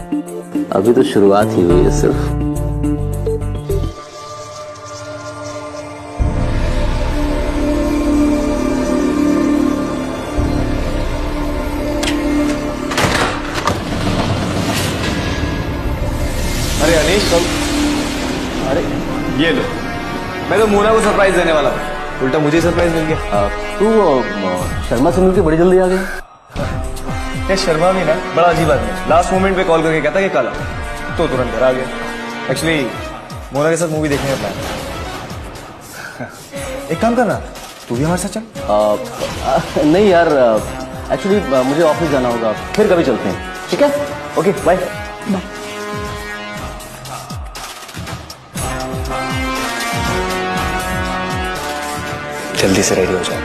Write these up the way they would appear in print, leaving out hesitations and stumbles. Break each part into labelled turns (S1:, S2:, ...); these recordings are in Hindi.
S1: अभी तो शुरुआत ही हुई है सिर्फ।
S2: अरे अनीश, अरे ये लो, मैं तो मोना को सरप्राइज देने वाला था, उल्टा मुझे सरप्राइज मिल गया।
S1: तू शर्मा से मिलकर बड़ी जल्दी आ गया।
S2: क्या शर्मा भी ना, बड़ा अजीब आदमी। लास्ट मोमेंट पे कॉल करके कहता कि कल आओ, तो तुरंत घर आ गया। एक्चुअली मोना के साथ मूवी देखने का प्लान। एक काम करना, तू भी हमारे साथ चल।
S1: नहीं यार, एक्चुअली मुझे ऑफिस जाना होगा, फिर कभी चलते हैं। ठीक है, ओके बाय बाय।
S2: जल्दी से रेडी हो जाओ,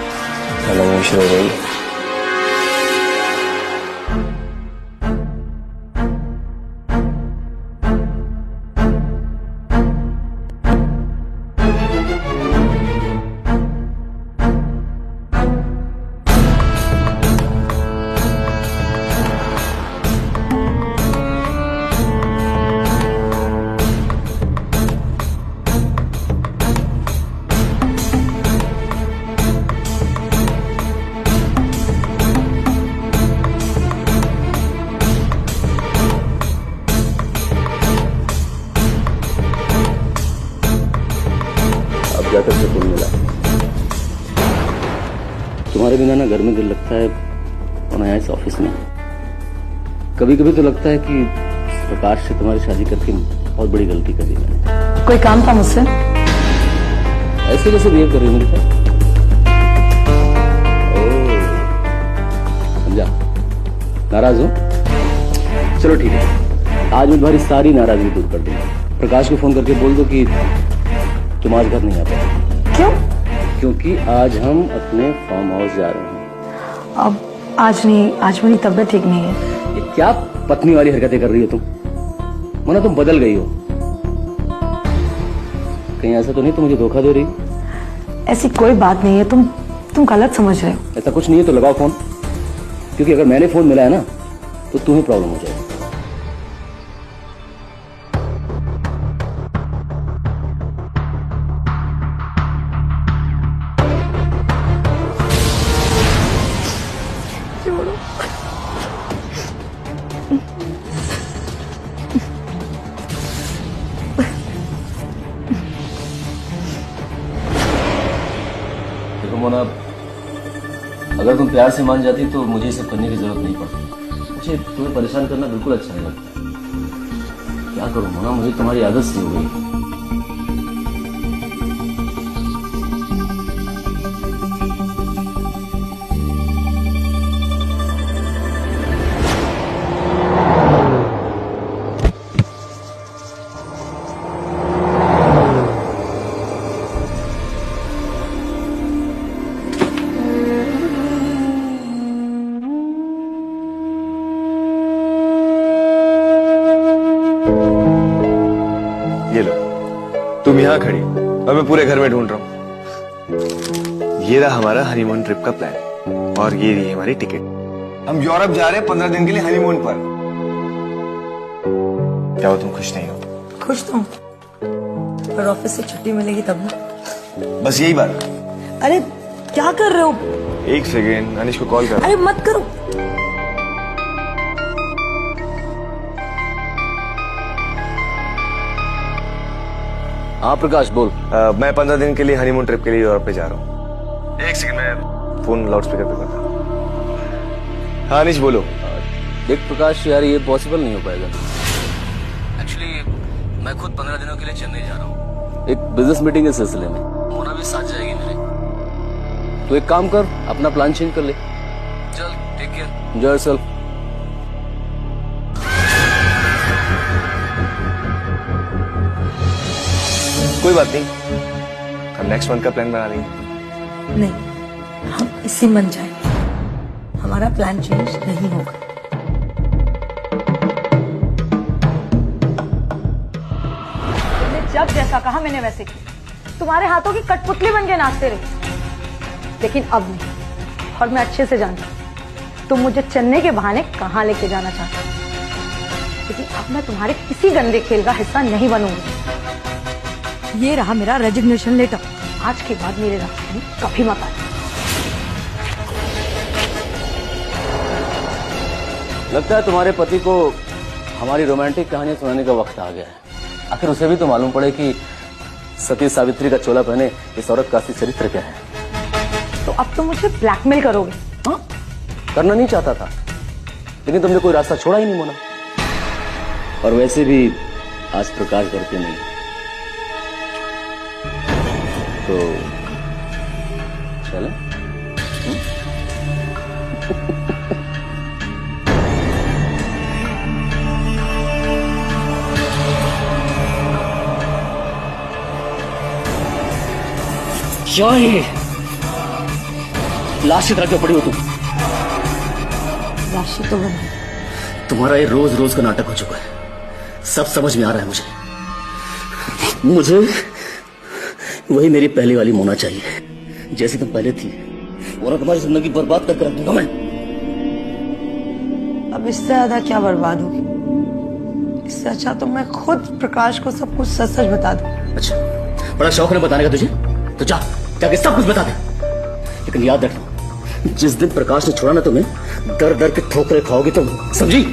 S2: मूवी शुरू हो जाएगी।
S1: जाकर सुकून मिला। तुम्हारे बिना ना घर में दिल लगता है और ना इस ऑफिस में। कभी कभी तो लगता है कि प्रकाश से तुम्हारी शादी करके बहुत बड़ी गलती कर दी मैंने।
S3: कोई काम था मुझसे?
S1: ऐसे कैसे बिहेव कर रही हो मेरे साथ? ओह, समझा, नाराज हो? चलो ठीक है, आज मैं तुम्हारी सारी नाराजगी दूर कर दूंगा। प्रकाश को फोन करके बोल दो कि तुम आज घर नहीं आ पाए।
S3: क्यों?
S1: क्योंकि आज हम अपने फार्म हाउस जा रहे हैं।
S3: अब आज नहीं, आज मेरी तबीयत ठीक नहीं है।
S1: ये क्या पत्नी वाली हरकतें कर रही हो तुम? मना तुम बदल गई हो। कहीं ऐसा तो नहीं तुम मुझे धोखा दे रही?
S3: ऐसी कोई बात नहीं है, तुम गलत समझ रहे हो।
S1: ऐसा कुछ नहीं है तो लगाओ फोन, क्योंकि अगर मैंने फोन मिलाया ना तो तुम्हें प्रॉब्लम हो जाएगी। मोना, अगर तुम प्यार से मान जाती तो मुझे सब करने की जरूरत नहीं पड़ती। मुझे तुम्हें परेशान करना बिल्कुल अच्छा नहीं लगता। क्या करूं मोना, मुझे तुम्हारी आदत सी हो गई।
S2: ये लो, तुम यहाँ खड़ी और मैं पूरे घर में ढूंढ रहा हूँ। ये रहा हमारा हनीमून ट्रिप का प्लान और ये रही हमारी टिकट। हम यूरोप जा रहे हैं 15 दिन के लिए हनीमून पर। क्या हो, तुम खुश नहीं हो?
S3: खुश तो हूं, पर ऑफिस से छुट्टी मिलेगी तब ना।
S2: बस यही बात।
S3: अरे क्या कर रहे हो?
S2: एक सेकेंड, अनिश को कॉल कर।
S3: अरे मत करो।
S1: हाँ प्रकाश बोल।
S2: मैं 15 दिन के लिए हनीमून ट्रिप के लिए यूरोप पे जा रहा हूँ। एक सेकंड, मैं फोन लाउड स्पीकर पे करता हूँ। हाँ अनिश बोलो।
S1: देख प्रकाश यार, ये पॉसिबल नहीं हो पाएगा। एक्चुअली मैं खुद 15 दिनों के लिए चेन्नई जा रहा हूँ, एक बिजनेस मीटिंग के सिलसिले में। मोना भी साथ जाएगी मेरे। तो एक काम कर, अपना प्लान चेंज कर ले। चल टेक केयर, एंजॉय योरसेल्फ।
S2: कोई बात नहीं, हम नेक्स्ट मंथ का प्लान बना लेंगे।
S3: नहीं, हम इसी मन जाएंगे, हमारा प्लान चेंज नहीं होगा।
S4: तुमने जब जैसा कहा मैंने वैसे किया। तुम्हारे हाथों की कठपुतली बन के नाचते रहे, लेकिन अब नहीं। और मैं अच्छे से जानती हूँ तुम मुझे चेन्नई के बहाने कहाँ लेके जाना चाहते हो। लेकिन अब मैं तुम्हारे किसी गंदे खेल का हिस्सा नहीं बनूंगी। ये रहा मेरा रेजिग्नेशन लेटर। आज के बाद मेरे रास्ते में कभी मत आना।
S1: लगता है तुम्हारे पति को हमारी रोमांटिक कहानियां सुनाने का वक्त आ गया है। आखिर उसे भी तो मालूम पड़े कि सती सावित्री का चोला पहने इस औरत का असली चरित्र क्या है।
S4: तो अब तुम मुझे ब्लैकमेल करोगे?
S1: हाँ, करना नहीं चाहता था, लेकिन तुमने कोई रास्ता छोड़ा ही नहीं मोना। और वैसे भी आज प्रकाश घर पे नहीं, तो चले। क्या है लाश की तरह क्यों पड़ी हो तुम?
S3: राशि तो बनी।
S1: तुम्हारा ये रोज रोज का नाटक हो चुका है, सब समझ में आ रहा है मुझे वही मेरी पहली वाली मोना चाहिए, जैसी तुम पहले थी, वरना तुम्हारी जिंदगी बर्बाद करके रख दूंगा मैं।
S3: अब इससे ज्यादा क्या बर्बाद होगी? इससे अच्छा तो मैं खुद प्रकाश को सब कुछ सच सच बता दूं।
S1: अच्छा, बड़ा शौक है बताने का तुझे, तो जाके सब कुछ बता दे। लेकिन याद रखना, जिस दिन प्रकाश ने छोड़ा ना तुम्हें, डर डर के ठोकरे खाओगे तुम, समझी?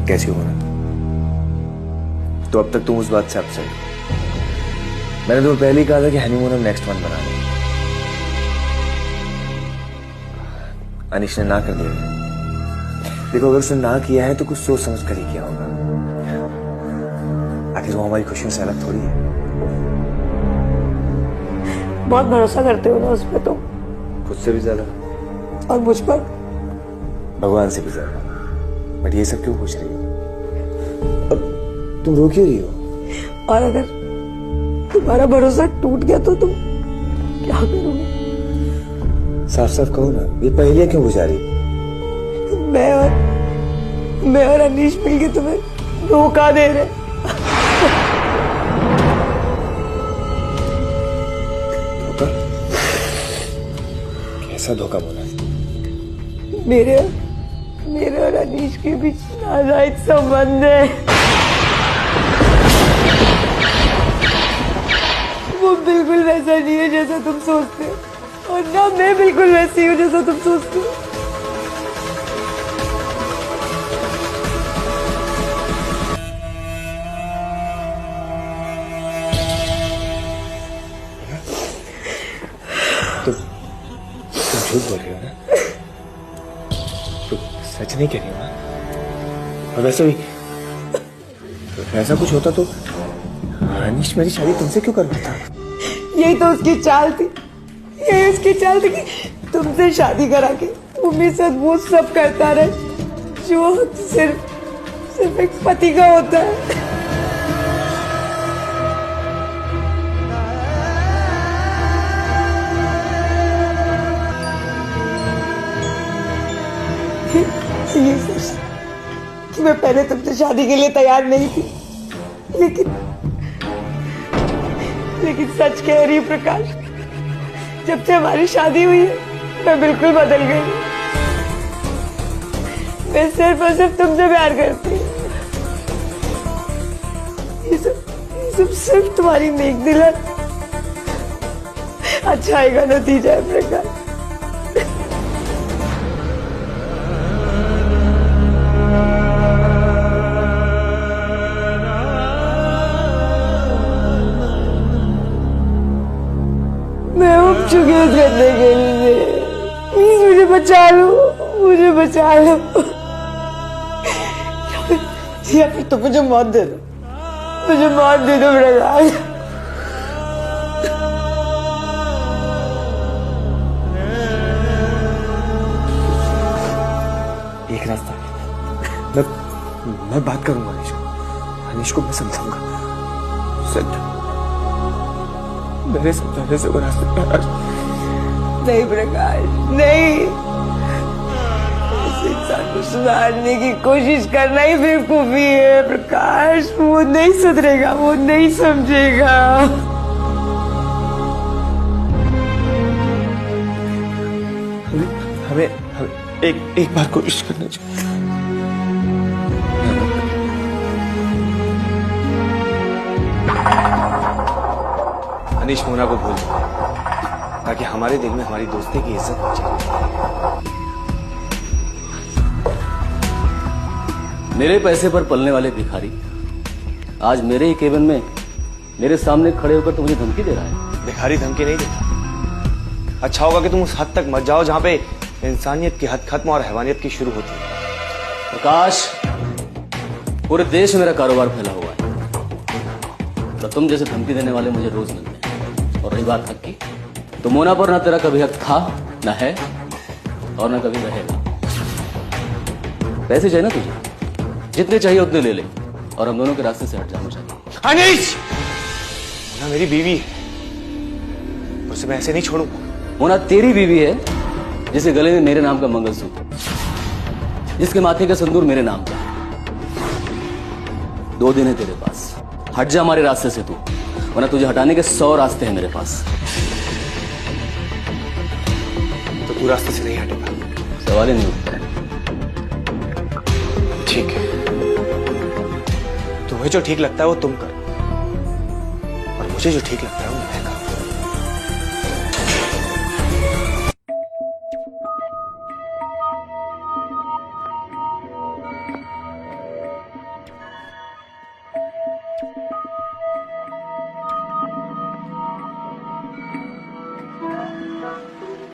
S2: कैसी हो ना? तो अब तक तुम उस बात से अपसेट हो। मैंने तुम्हें पहले ही कहा था कि हनीमून हम नेक्स्ट मंथ बना लेंगे। अनिश ने ना कर दिया। देखो, अगर उसने ना किया है तो कुछ सोच समझ कर ही किया होगा। आखिर वो हमारी खुशियों से अलग थोड़ी है।
S3: बहुत भरोसा करते हो ना उस पर तुम,
S2: खुद से भी ज्यादा
S3: और मुझ पर।
S2: भगवान से भी ज्यादा। बट ये सब क्यों पूछ रही हो? अब तुम रो क्यों रही हो?
S3: और अगर तुम्हारा भरोसा टूट गया तो तुम क्या करोगे?
S2: साफ साफ कहो ना, ये पहेलियां क्यों बुझा रही?
S3: मैं और अनीश मिलके तुम्हें धोखा दे रहे।
S2: धोखा? कैसा धोखा बोला?
S3: मेरे और अनीश के बीच नाजायज संबंध है। वो बिल्कुल वैसा नहीं है जैसा तुम सोचते हो, और ना मैं बिल्कुल वैसी हूँ जैसा तुम सोचते हो।
S2: तुम झूठ बोल रही हो ना? सच नहीं कह रही हूँ ना? और वैसे भी ऐसा कुछ होता तो अनीश मेरी शादी तुमसे क्यों करवाता?
S3: यही तो उसकी चाल थी, यही उसकी चाल थी कि तुमसे शादी करा के तुम्हें साथ वो सब करता रहे जो सिर्फ एक पति का होता है। ये सच कि मैं पहले तुमसे शादी के लिए तैयार नहीं थी, लेकिन सच कह रही प्रकाश, जब से हमारी शादी हुई है मैं बिल्कुल बदल गई। मैं सिर्फ और सिर्फ तुमसे प्यार करती हूँ। ये सब सिर्फ तुम्हारी नेक दिला अच्छाई का नतीजा है प्रकाश। मैं उठ चुकी हूँ करने के लिए। प्लीज मुझे बचा लो, मुझे बचा लो। या फिर तुम मुझे मौत दे दो, मुझे मौत दे दो प्रकाश।
S2: मैं बात करूंगा अनीश को मैं समझाऊंगा। सच मेरे समझाने से वो रास्ते पे
S3: नहीं प्रकाश, नहीं। इस इंसान को सुधारने की कोशिश करना ही बेवकूफी है प्रकाश। वो नहीं सुधरेगा, वो नहीं समझेगा।
S2: हमें एक बार कोशिश करनी चाहिए। अनीश मोना को भूल जाए ताकि हमारे दिल में हमारी दोस्ती की इज्जत बचे।
S1: मेरे पैसे पर पलने वाले भिखारी आज मेरे ही केबिन में मेरे सामने खड़े होकर तो मुझे धमकी दे रहा है।
S2: भिखारी धमकी नहीं देता। अच्छा होगा कि तुम उस हद तक मत जाओ जहां पे इंसानियत की हद खत्म और हैवानियत की शुरू होती है।
S1: प्रकाश, पूरे देश में मेरा कारोबार फैला हुआ है, तो तुम जैसे धमकी देने वाले मुझे रोज मिलते हैं। और रही बात हक की, तो मोना पर ना तेरा कभी हक था, ना है और ना कभी रहेगा। पैसे चाहिए ना तुझे, जितने चाहिए उतने ले ले और हम दोनों के रास्ते से हट जाना चाहिए।
S2: अनीश, मोना मेरी बीवी है, उसे मैं ऐसे नहीं छोड़ूंगा।
S1: मोना तेरी बीवी है जिसके गले में मेरे नाम का मंगलसूत्र, जिसके माथे का सिंदूर मेरे नाम का। 2 दिन है तेरे पास, हट जा हमारे रास्ते से तू, वरना तुझे हटाने के 100 रास्ते हैं मेरे पास।
S2: तो तू रास्ते से नहीं हटेगा?
S1: सवाल ही नहीं उठता।
S2: ठीक है, तुम्हें जो ठीक लगता है वो तुम करो और मुझे जो ठीक लगता है